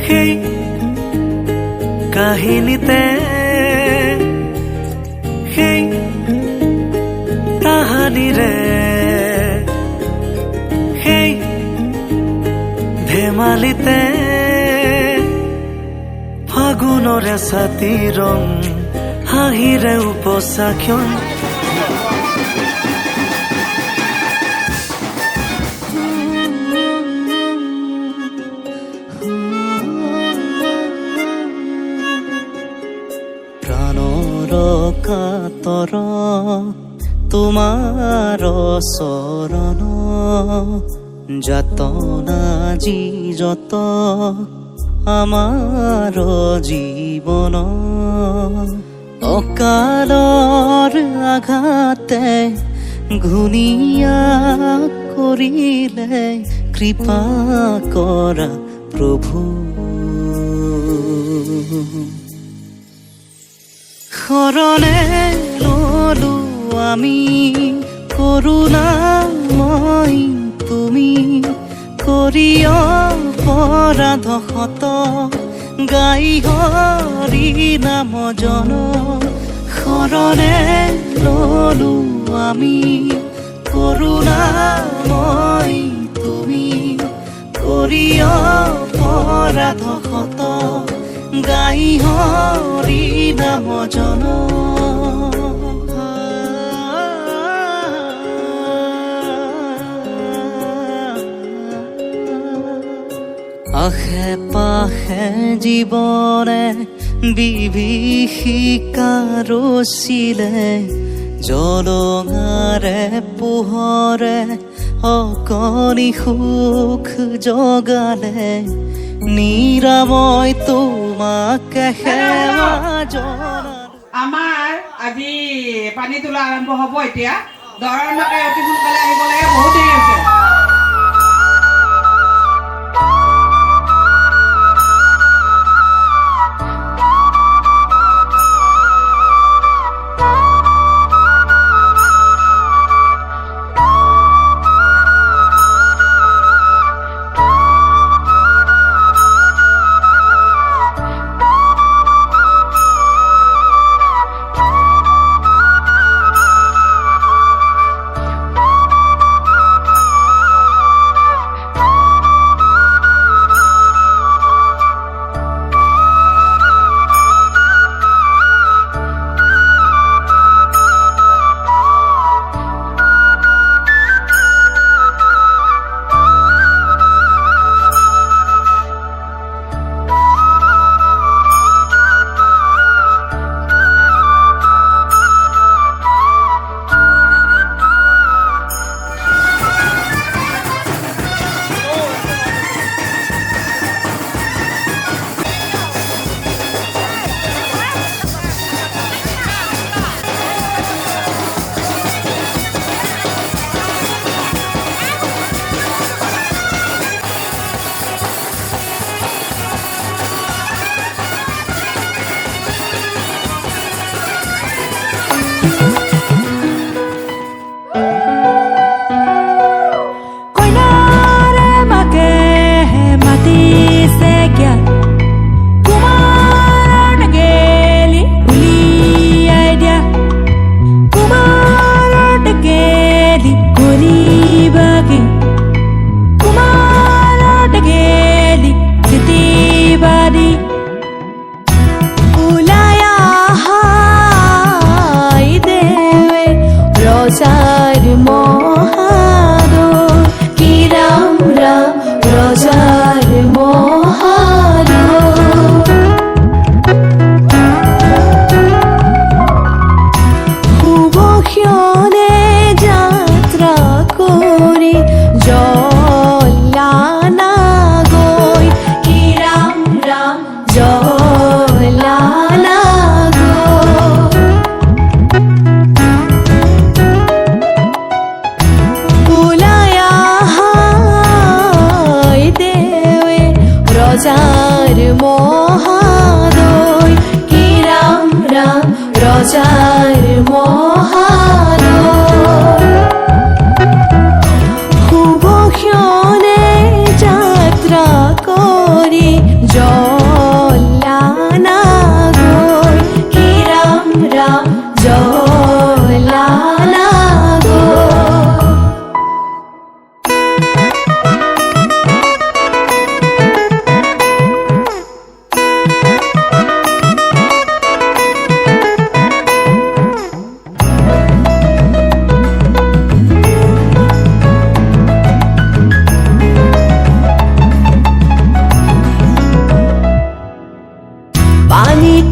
সেই কাহিনীতে সেই তাহানিৰে সেই ধেমালিতে ফাগুনৰে ছাতি ৰং হাঁহিৰে উপচাক্ষণ কাতৰ তোমাৰ চৰণ যাতনা যি যত আমাৰ জীৱন অকালৰ আঘাতে ঘূণীয়া কৰিলে কৃপা কৰা প্ৰভু শৰণে ললো আমি কৰোণাময় তুমি কৰি অপৰাধ শত গাই হৰি নাম জন শৰণে ললো আমি কৰোণাময় তুমি কৰি অপৰাধ শত গাই হৰি নাম জন আশে পাশে জীৱনে বিভীষিকা ৰচিলে জলঙাৰে পোহৰে অকণি সুখ জগালে নিৰাময় তোমাকে সেৱা জনালো। আমাৰ আজি পানী তোলা আৰম্ভ হ'ব এতিয়া দৰৰ মাকে অতি সোনকালে আহিব লাগে বহুত দেৰি আছে উলায়া হাই দে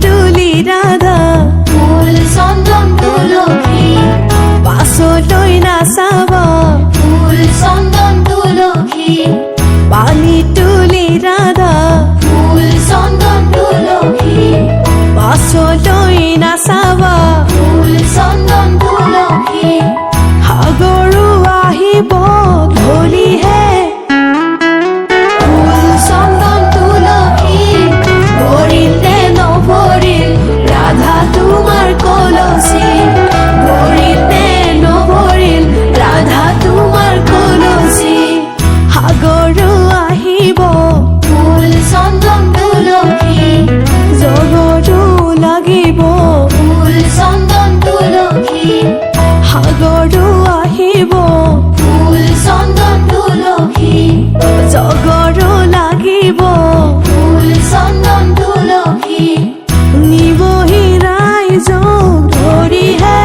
তুলি রাধা ফুল চন্দন তুলসী পাছলৈ নাচাবা ফুল চন্দন তুলসী পানী তুলি ৰাধা ফুল চন্দন তুলসী পাছলৈ নাচাবা ফুল চন্দন তুলসী সাগৰো আহিব ধৰিহে ফুল চন্দন তুলসী ভৰিল নে নভৰিল ৰাধা তোমাৰ কলচী ভৰিল নে নভৰিল ৰাধা তোমাৰ কলচী সাগৰো আহিব ফুল চন্দন তুলসী জগৰো লাগিব ফুল চন্দন তুলসী সাগৰো আহিব ফুল চন্দন তুলসী জগৰো লাগিব ফুল চন্দন তুলসী নিবহি ৰাইজক ধৰিহে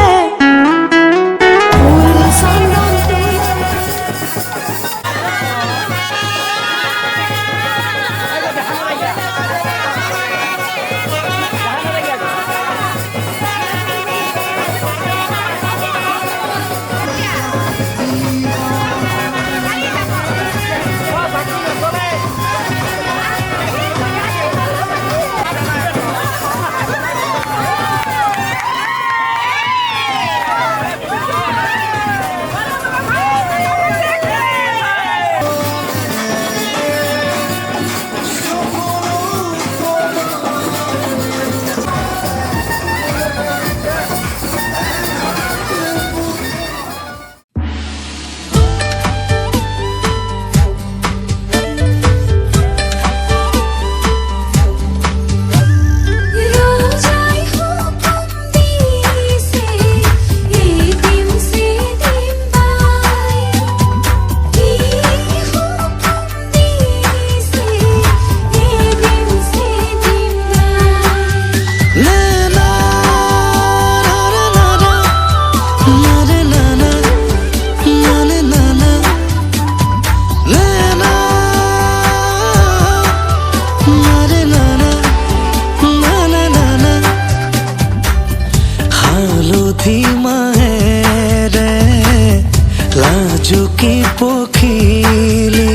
ফুল চন্দন তুলসী रोजाई हुकुम दिसे ये दिन से दिन बाई ये हुकुम दिसे ये दिन से दिन बाई ला ला ला ला ला ला ला ला ला ला ला হালধি মাহেৰে লাজুকী পখিলি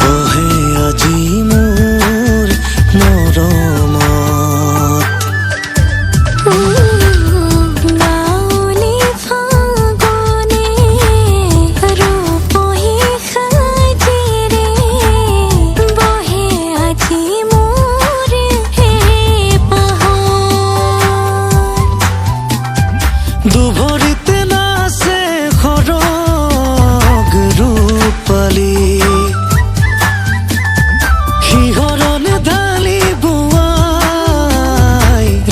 বহে আজি মোৰ মৰমত बाउली फागुने रूपही खाजिरे बहे আজি मोर हे पहाड़ দুভৰিতে নাচে খৰগ ৰূপালী শিহৰণে ঢালি বোৱাই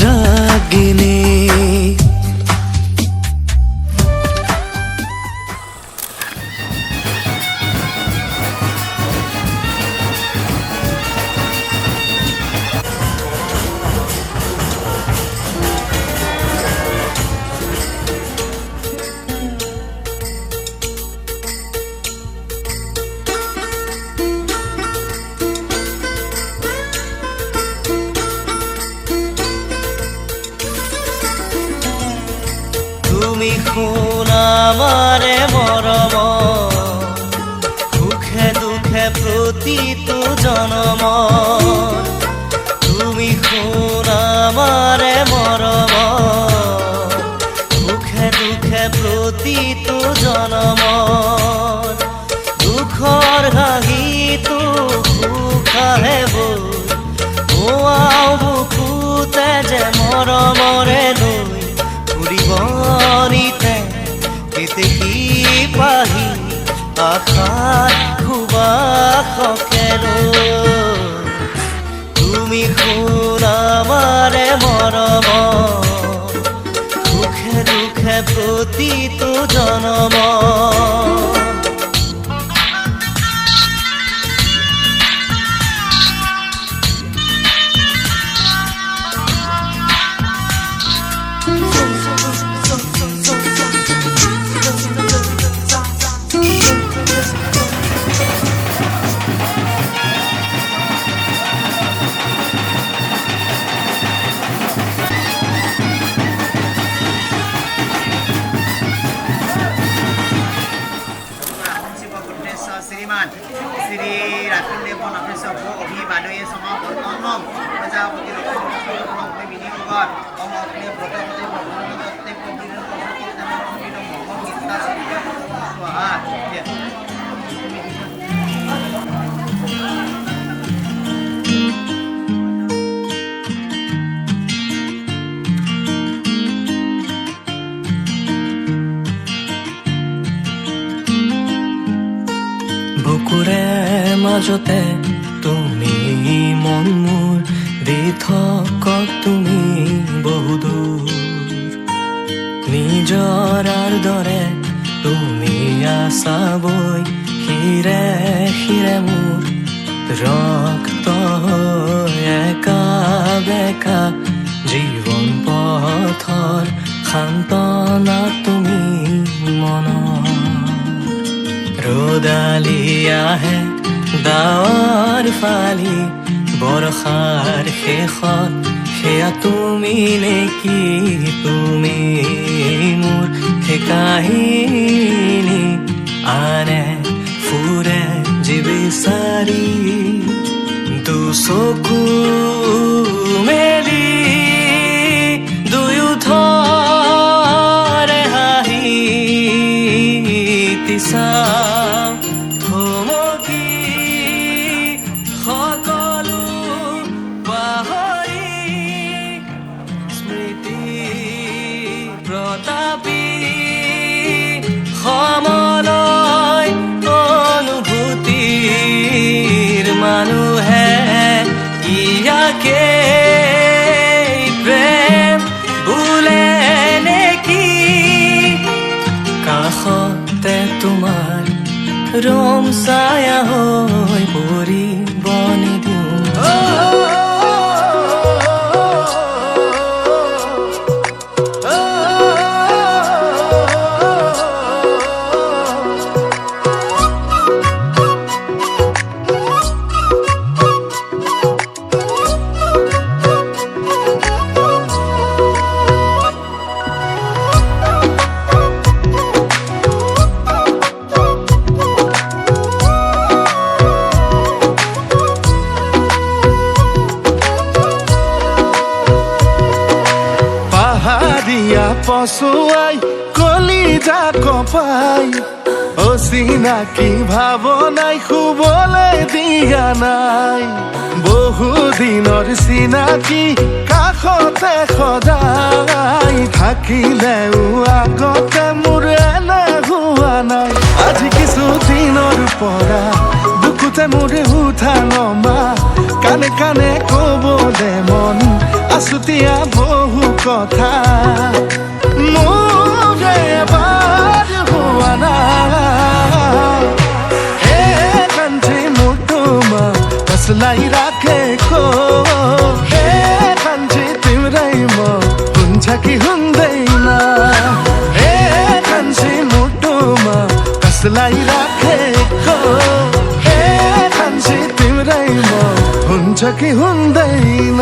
ৰাগিনী তুমি শুন আমাৰে মৰম সুখে দুখে প্ৰতিটো জনম তুমি শুন আমাৰে মৰম সুখে দুখে প্ৰতিটো জনম দুখৰ হাঁহিটো সুখাহে বৈ হোৱাও বুকুতে যে মৰমৰে লৈ ফুৰিব নিতে কেতেকী পাহি আশাত সুবাসকে তুমি শুন আমাৰে মৰম সুখে দুখে প্ৰতিটো জনম God, Omakne Protective Protective Yes. বুকুৰে মাজতে তুমি মন মোৰ দি থকা তুমি বহুদূৰ নিজৰাৰ দৰে তুমি আছা বৈ শিৰে শিৰে মোৰ ৰক্ত হৈ একা বেকা জীৱন পথৰ সান্তনা তুমি মনৰ ৰ'দালি আহে ডাৱৰ ফালি বৰষাৰ শেষত সেয়া তুমি নেকি তুমি মোৰ সেই কাহিনী আনে ফুৰে যি বিচাৰি দুচকু মেলি দুয়ো ধৰে হাঁহি তিছা থমকি সকলো পাহৰি স্মৃতি প্ৰতাপী সমলয় অনুভূতিৰ মানুহে ইয়াকে প্ৰেম বোলে নেকি কাষতে তোমাৰ ৰম ছায়া হৈ পৰিব নিদিওঁ পচুৱাই কলিজা কপাই অচিনাকি ভাৱনাই শুবলৈ দিয়া নাই বহুদিনৰ চিনাকি কাষতে সদায় থাকিলেও আগতে মোৰ এনে হোৱা নাই আজি কিছুদিনৰ পৰা বুকুতে মোৰ উঠা নমা কানে কানে ক'বলে মন আছুতীয়া বহু কথা মোৰ এবাৰ হোৱা নাই হে কান্তি মোৰ তোমাৰ कसलाई राखेको हे कान्छी तिम्रै म हुन्छ कि हुँदैन हे कान्छी मुटुमा कसलाई राखेको हे कान्छी तिम्रै म हुन्छ कि हुँदैन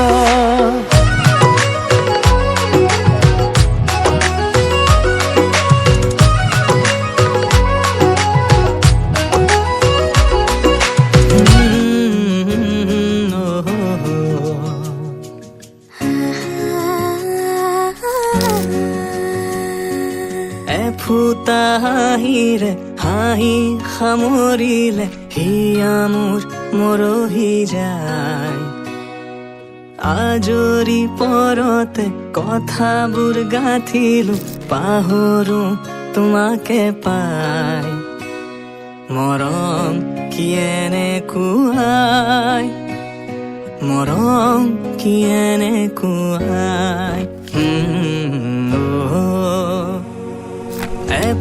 ফুটা হাঁহিৰে হাঁহি সামৰিলে হিয়া মোৰ মৰহি যায় আজৰি পৰতে কথাবোৰ গাঁঠিলো পাহৰো তোমাকে পাই মৰম কি এনেকুৱাই মৰম কি এনেকুৱাই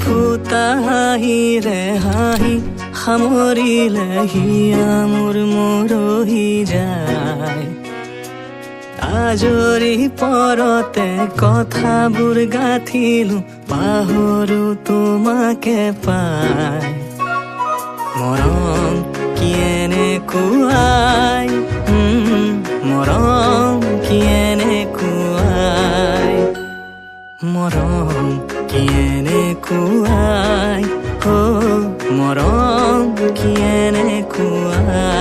ফুটা হাঁহিৰে হাঁহি সামৰিলে হিয়া মোৰ মৰহি যায় আজৰি পৰতে কথাবোৰ গাঁঠিলো পাহৰো তোমাকে পাই মৰম কি এনেকুৱাই মৰম কি এনেকুৱাই মৰম কি এনেকুৱাই মৰম কি এনেকুৱাই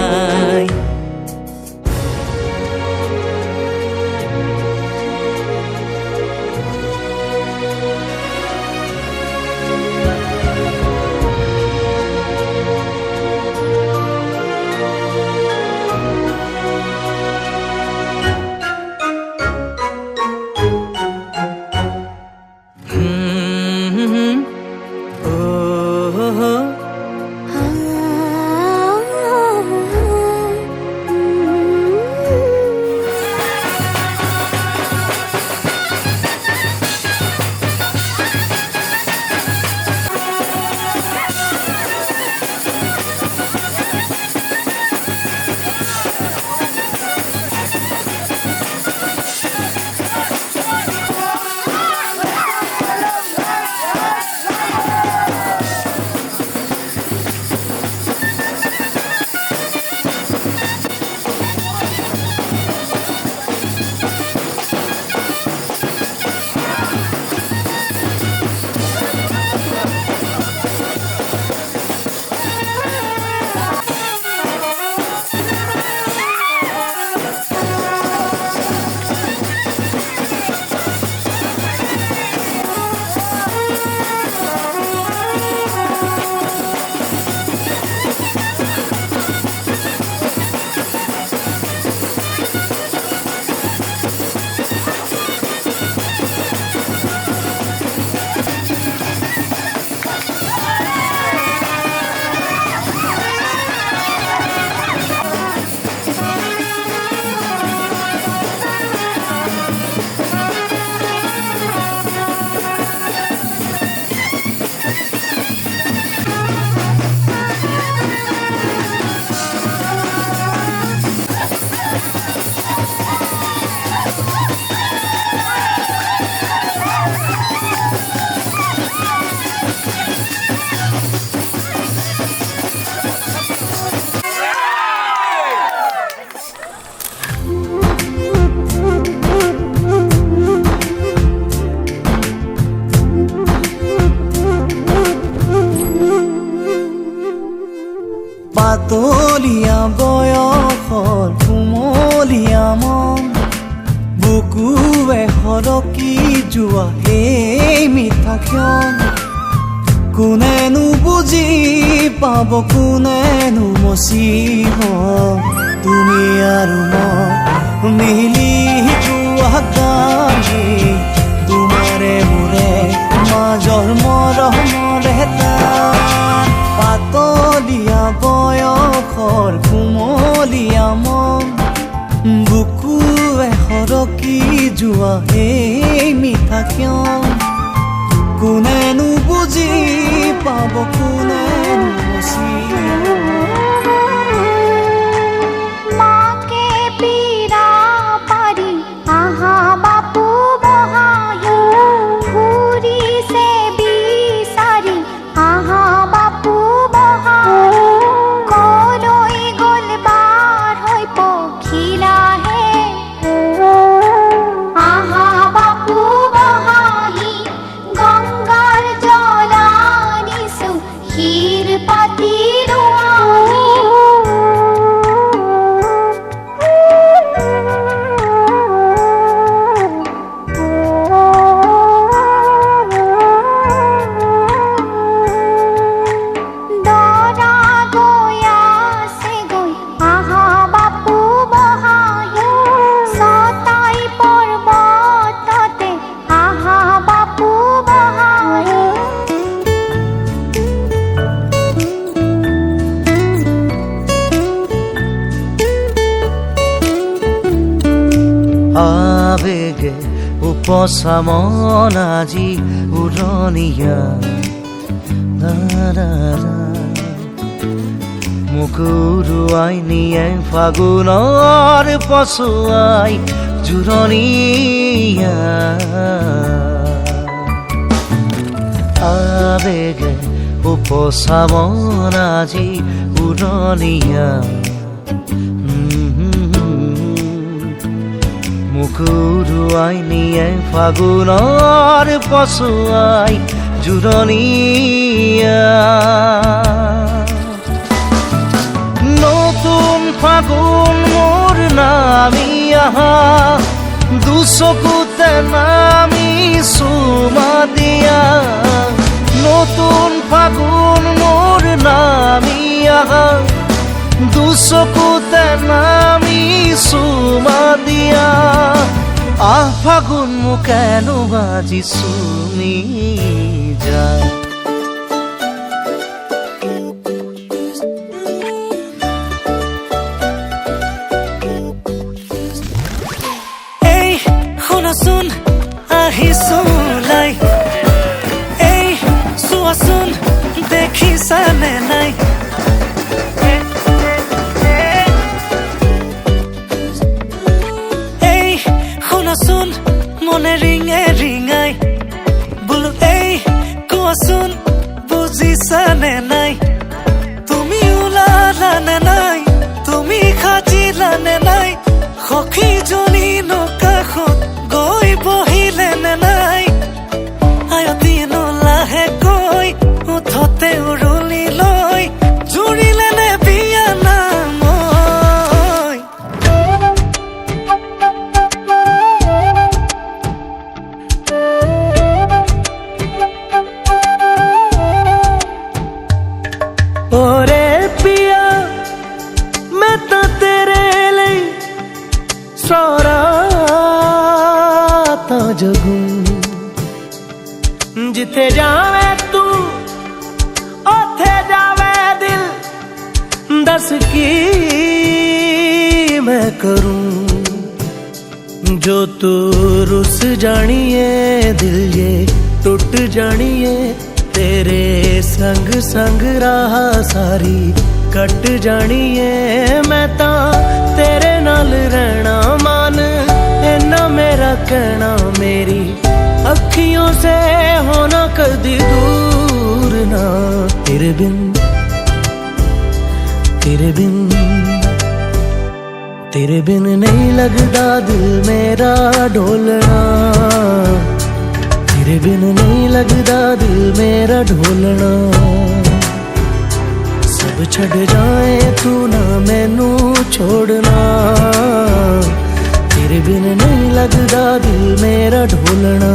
বুকুৱে হৰকি যোৱা এই মিঠা ক্ষণ কোনেনো বুজি পাব কোনেনো মচিব তুমি আৰু মই মিলি যোৱা গানি তোমাৰে মোৰে মাজৰ মৰমৰে তান পাতলীয়া বয়সৰ কুমলীয়া মন বুকুৱে হৰকি যোৱা এই মিঠা ক্ষণ কোনেনো বুজি পাব কোনেনো মচিব মাকে পীড়া পারি আহা বাপু বহায়ু ঘুরিছে বিচারি আহা বাপু বহায়ু কলৈ গল বাৰ হৈ পখিলাহে আহা বাপু বহাহি গংগাৰ জল আনিছো ক্ষীৰ পাতি দৰা গয়াছে গৈ আহা বাপু বহায়ু ছটাই পৰ্বততে আহা বাপু বহায়ু আবেগে উপচা মন আজি উৰণীয়া মোক উৰুৱাই নিয়ে ফাগুনৰ পছুৱাই জোৰণীয়া আবেগে উপচা মন আজি উৰণীয়া মোক উৰুৱাই নিয়ে ফাগুনৰ পছুৱাই জোৰণীয়া নতুন ফাগুন মোৰ নামি আহা দুচকুতে নামি চুমা দিয়া নতুন ফাগুন মোৰ নামি আহা দুচকুতে নামি চুমা দিয়া আহ ফাগুন মোকেনো বাজি চুমি যায় এই শুনাচোন আহিছো লাই এই চোৱাচোন দেখিছানে নাই এই শুনাচোন মনে ৰিঙে ৰিঙাই বোলো এই কোৱাচোন বুজিছানে নাই তুমি ওলালানে নাই তুমি সাজিলানে নাই সখীজনী নকাষত গৈ বহিলেনে নাই আয়তীনো লাহেকৈ উঠতে উৰুলি লৈ জুৰিলেনে বিয়া নামৈ ओरे पिया मैं तो तेरे लिए सौराता जगूं जिथे जावे तू ओथे जावे दिल दस की मैं करूं जो तू रुस जानिए दिल ये टूट जानिए तेरे संग संग राह सारी कट जानिए मैं ता तेरे नाल रहना मान इन्ना मेरा कहना मेरी अखियों से होना कदी दूर ना तेरे बिन नहीं लगदा दिल मेरा ढोलना तेरे बिन नहीं लगदा दिल मेरा ढोलना सब छड़ जाए तू ना मैनू छोड़ना तेरे बिन नहीं लगदा दिल मेरा ढोलना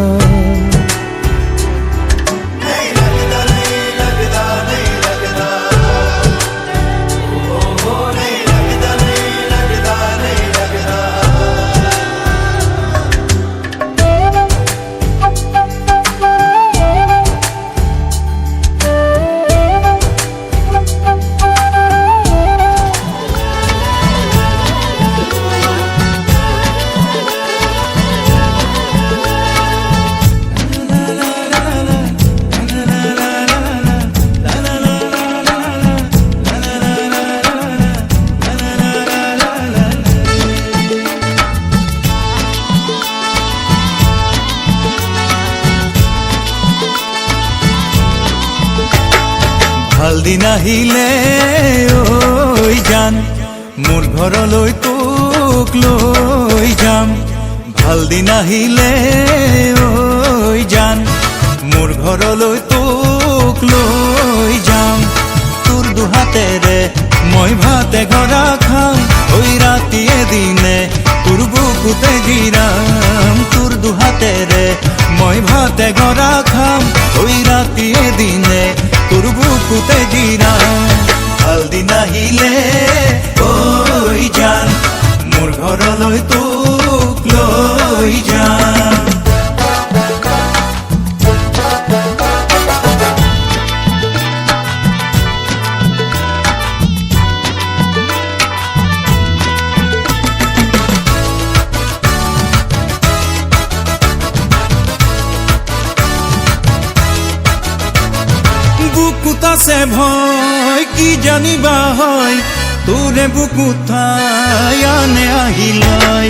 ভাল দিন আহিলে ঐ জান মোৰ ঘৰলৈ তোক লৈ যাম ভাল দিন আহিলে ঐ জান মোৰ ঘৰলৈ তোক লৈ যাম তোৰ দুহাতেৰে মই ভাতে গৰা খাম ঐ ৰাতিয়ে দিনে তোৰ বুকুতে জিৰাম তোৰ দুহাতেৰে মই ভাতে গৰা খাম ঐ ৰাতিয়ে দিনে তোৰ বুকুতে জিৰাম ভাল দিন আহিলে ঐ জান মোৰ ঘৰলৈ তোক লৈ যাম বুকুত আছে ভয় কি জানিবা হয় তোরে বুকুঠাই আনে আহিলাই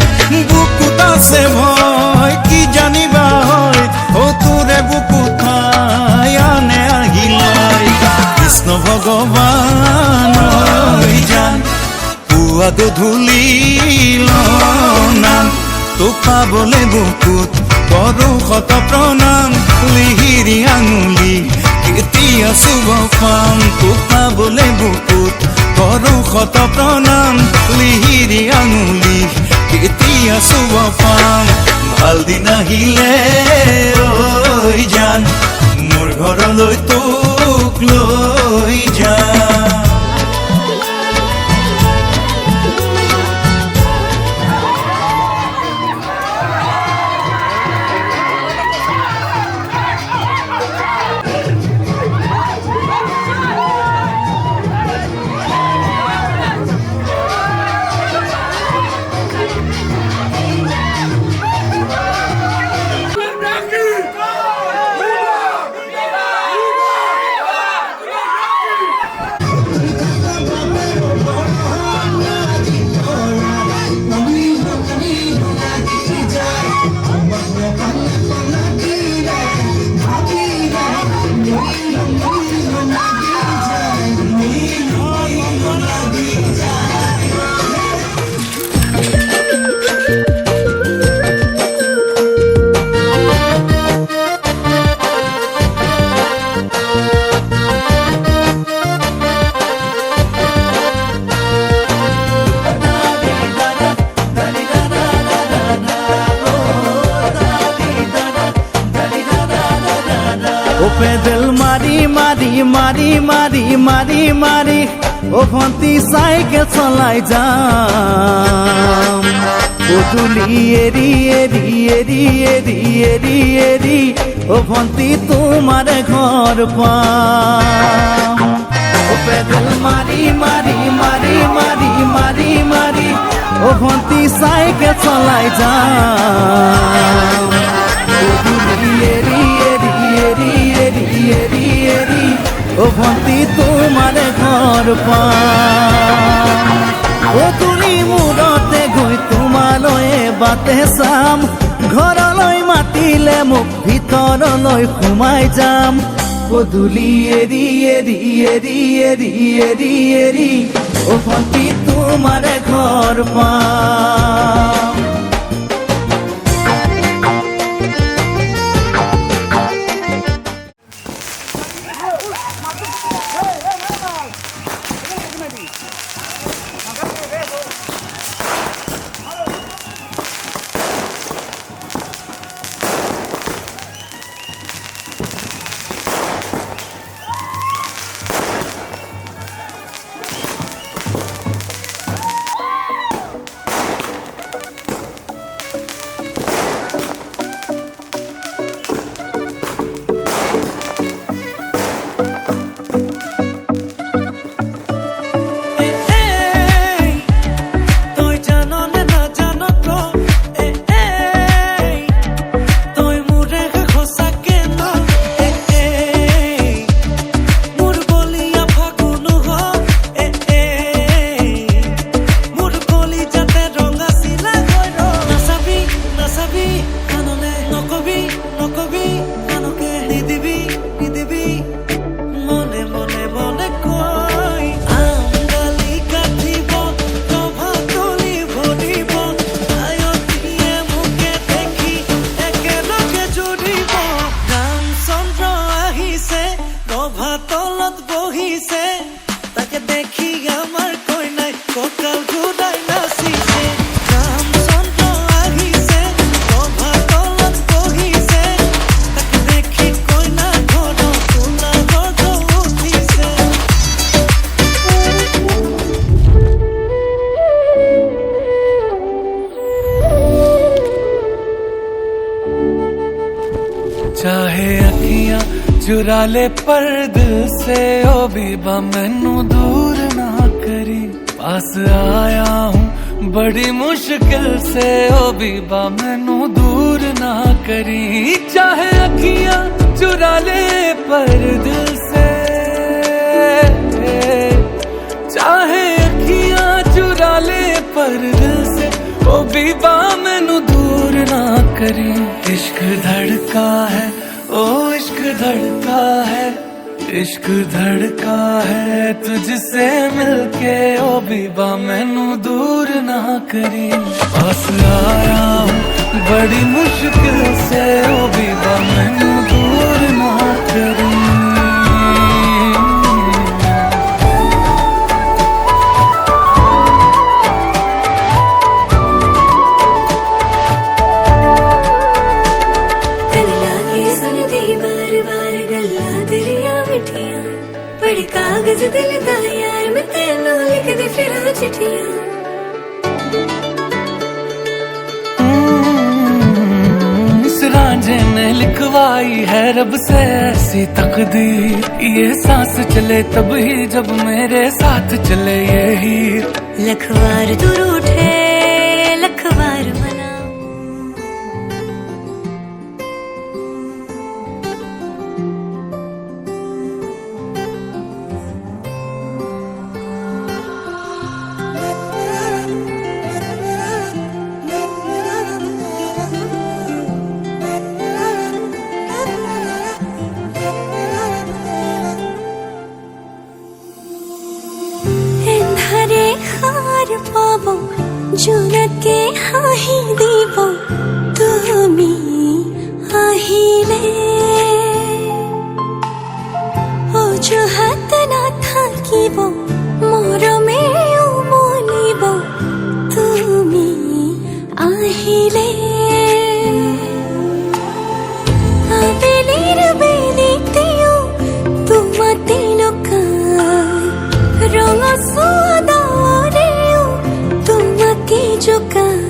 বুকুত আছে ভয় কি জানিবা হয় ও তোরে বুকুঠাই আনে আহিলাই কৃষ্ণ ভগবান জান পুয়া গধূলি নাম তোক পাবলে বুকুত কৰো শত প্ৰণাম লিহিৰি আঙুলি কেতিয়া শুভ পাম তোক পাবলে বুকুত কৰো শত প্ৰণাম লিহিৰি আঙুলি কেতিয়া শুভ পাম ভাল দিন আহিলে ঐ জান মোৰ ঘৰলৈ তোক লৈ যাম পেডেল মাৰি মাৰি মাৰি মাৰি মাৰি মাৰি ও ভন্তি সাইকেল চলাই যাম গধূলি এৰি এৰি এৰি এৰি এৰি এৰি ও ভন্তি তোমাৰ ঘৰ পাম ও পেডেল মাৰি মাৰি মাৰি মাৰি মাৰি মাৰি ও ভন্তি সাইকেল চলাই যাম গধূলি এৰি এৰি এৰি এৰি এৰি এৰি ও ভন্তি তোমাৰ ঘৰ পাম ও তুমি মূৰতে গৈ তোমালৈ বাটে চাম ঘৰলৈ মাতিলে মোক ভিতৰলৈ সোমাই যাম গধূলি এৰি এৰি এৰি এৰি এৰি এৰি ও ভন্তি তোমাৰ ঘৰ পাম चाहे अखियां चुरा ले पर दिल से ओ बीबा मैनू दूर ना करी पास आया हूँ बड़ी मुश्किल से ओ बीबा मैनू दूर ना करी चाहे अखियां चुरा ले पर दिल से चाहे अखियां चुरा ले पर दिल से ओ बीबा मैनू दूर ना करी इश्क धड़का है ओ इश्क धड़का है इश्क धड़का है तुझसे मिलके ओ बीबा मैनू दूर ना करी पास आया हूँ बड़ी मुश्किल से ओ बीबा मैनू दूर ना करी बड़ी कागज दिल दा यार मैं तेनू लिख दे फिर चिट्ठियां इस रांझे ने लिखवाई है रब से ऐसी तकदीर ये सांस चले तब ही जब मेरे साथ चले ये हीर लखवार तू रूठे लखवार मना পাবো জোনাকে হাঁহি দিব তুমি আহিলে অজুহাত নাথাকিব মৰমে উমলিব তুমি আহিলে আবেলিৰ বেলিতেও তোমাতে লুকাই ৰঙা চুৱা জোকা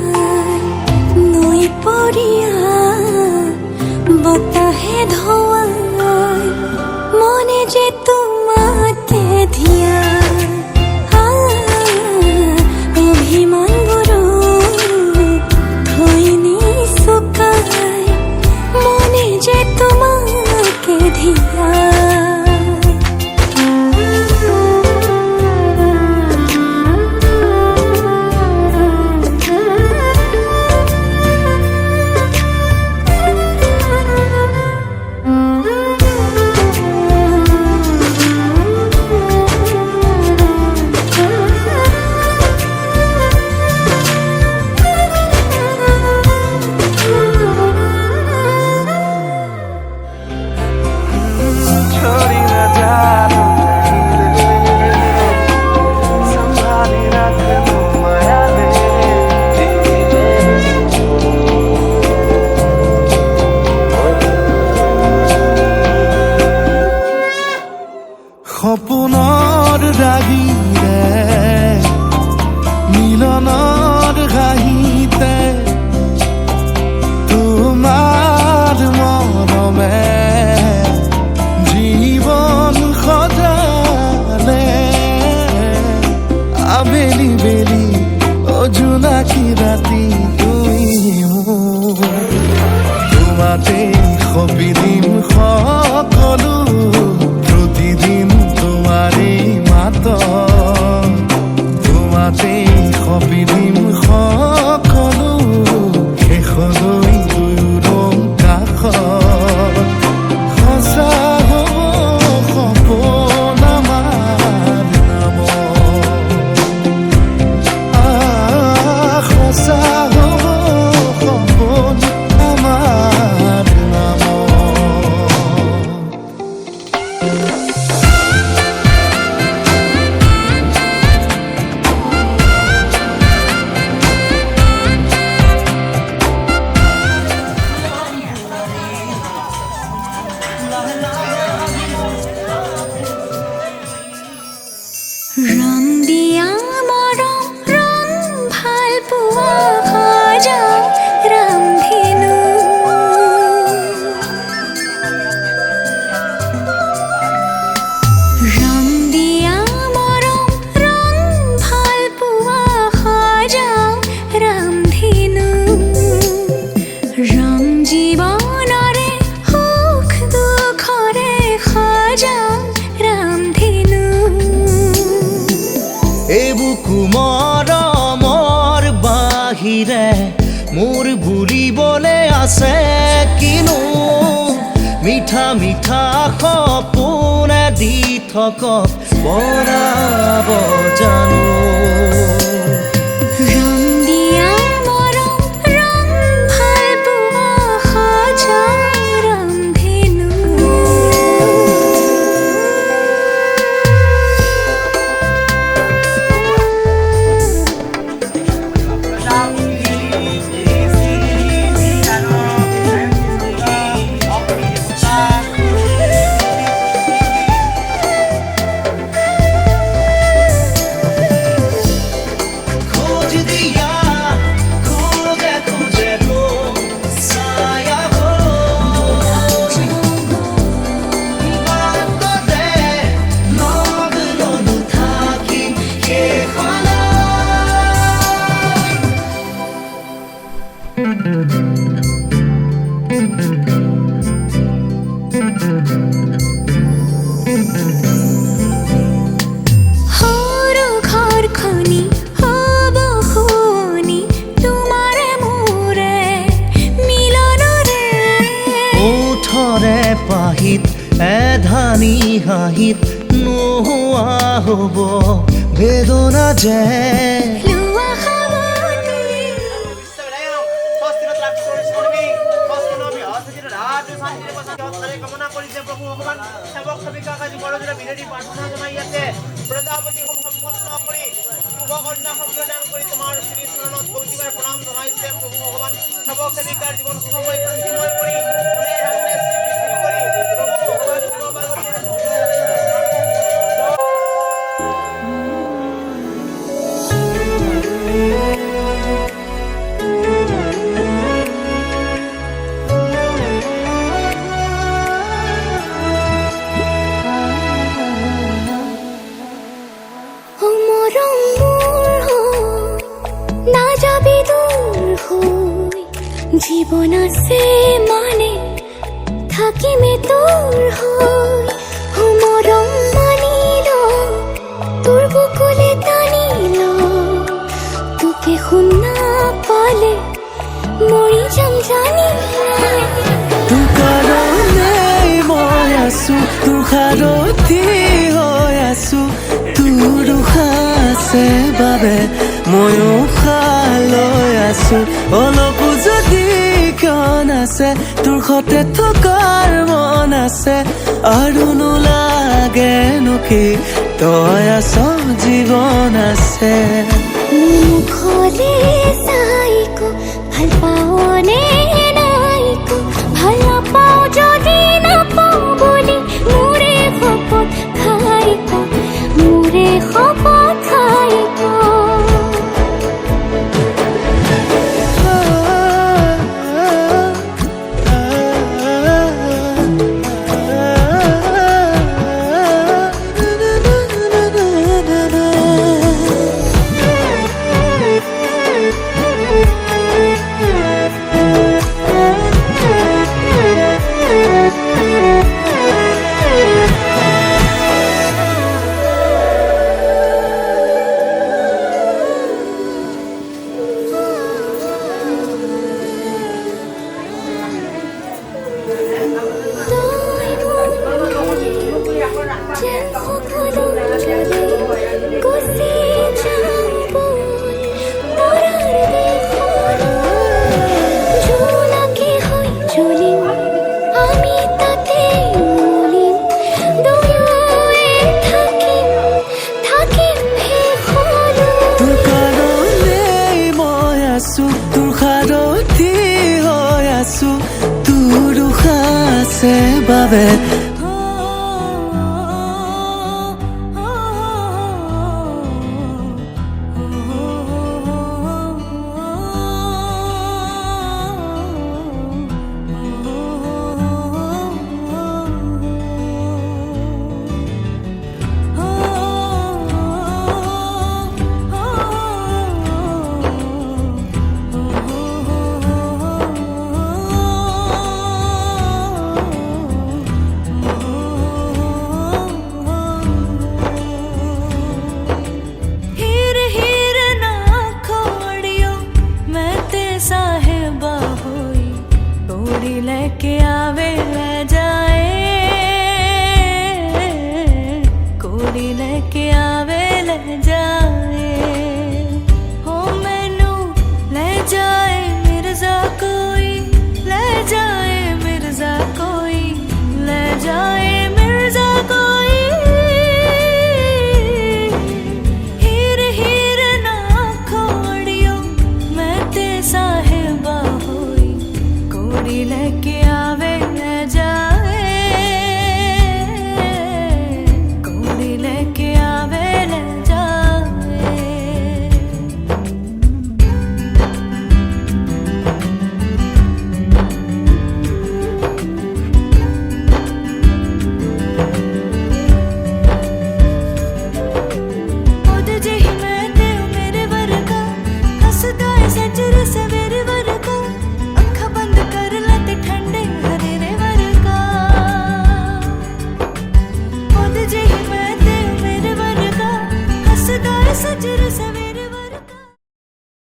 জীৱনৰে সুখ দুখৰে সজা ৰামধেনু এবুকু মৰমৰ বাহিৰে মোৰ বুলিবলে আছে কিনো মিঠা মিঠা সপোনে দি থকক বনাব জানো ৰং দিয়া মৰম ৰং ভাল পোৱা সজা ৰামধেনু खोज दिया खोजे खोजे रो साया हो बात दे लग लनु थाकी के खाना সৰু ঘৰখনি হ'ব শুৱনি তোমাৰে মোৰে মিলনৰে ওঠৰে পাহিত এধানি হাঁহিত নোহোৱা হ'ব বেদনা যে লোৱা সাৱনি কামনা কৰিছে প্ৰভু ভগৱান সেৱক সেৱিকাক আজি বৰজোৰা বিনতি প্ৰাৰ্থনা জনাই আছে প্ৰজাপতি সম্পন্ন কৰি শুভকন্যা সম্প্ৰদান কৰি তোমাৰ শ্ৰীচৰণত কৌতিবাৰ প্ৰণাম জনাইছে প্ৰভু ভগৱান সেৱক সেৱিকাৰ জীৱন সুখময় শান্তিময় কৰি মৰম মোৰ হৈ নাযাবি দূৰ হৈ জীৱন আছে মানে থাকিমে তোৰ হৈ মৰম মানিল তোৰ বুকুলে টানিল তোকে শুনা পালে মৰি যাম জানি তোৰ কাৰণেই মই আছো তোৰ সাৰথি হৈ আছো তোৰ উশাহ আছে বাবে ময়ো উশাহ লৈ আছো অলপো যদি ক্ষণ আছে তোৰ সতে থকাৰ মন আছে আৰু নোলাগেনো কি তই আছ জীৱন আছে মুখলে চাইকো ভাল পাওনে নাইকো ভাল নাপাও যদি নাপাও বুলি মোৰে শপত খাইকো মোৰে শপত খাইকো তোৰ সাৰথি হৈ আছো তোৰ উশাহ আছে বাবে वारी लेके आवे ले